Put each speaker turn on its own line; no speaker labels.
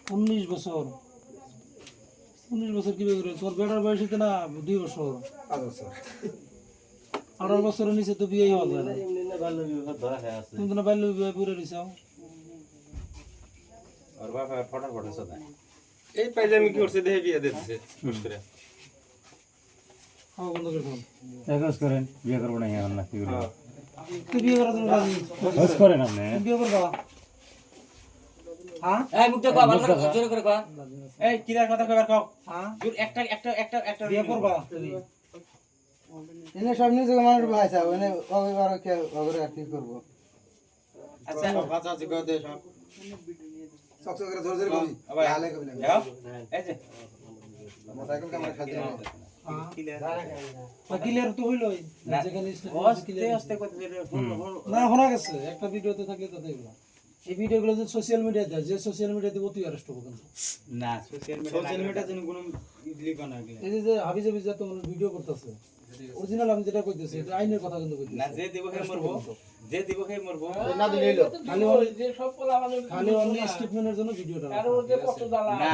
19 বছর 19 বছর কি করে তোর বেটার বয়স হইতে না 2 বছর 18 বছরের নিচে তো বিয়ে হওয়া যায় না তুমি তো না বাল্য বিবাহ করে দিছাও
আর বাবা ফটো ফটো সদা
এই পাইজামি কি করছে দেহে বিয়ে দিতেছে খুশ করে
হ্যাঁ বন্ধ করে ফোন
একস করেন বিয়ে করব না এখন না কি করব
তুই বিয়ে করার জন্য রাজি
বস করেন আপনি
তুই বিয়ে করবা হ্যাঁ
এই মুখটা কো ভালো করে জোরে করে কো
এই কিরার কথা কইবার কও
হ্যাঁ
জোর একটা
বিয়ে করবা তুমি
এনে সব নিজে মানুষ ভাইছা মানে অগর কে অগর আর কি করব
আচ্ছা কথা আছে কই দে সব
সকস করে জোর জোর করি
ভাই
হালে কই না
যাও এই যে
মোটরসাইকেল ক্যামেরা খাইতে না
ক্লিয়ার তো হইলোই
না
যেখানে
আস্তে আস্তে কত
না শোনা গেছে একটা ভিডিওতে থাকলে তো দেখবা এই ভিডিওগুলো যে সোশ্যাল মিডিয়াতে দেয় যে সোশ্যাল মিডিয়াতে অতি অ্যারেস্ট হবে কিন্তু
না সোশ্যাল মিডিয়া জন্য কোনো ইডলি বানা গেলে
এই যে হাবিজ হাবিজ যত ভিডিও করতেছে অরিজিনাল আমি যেটা কইতেছি এটা আইনের কথা কিন্তু কইতেছি
না যে দিব হে মরবো যে দিব হে মরবো
না দিলেইলো
খালি অনলি স্টেটমেন্টের জন্য ভিডিওটা
না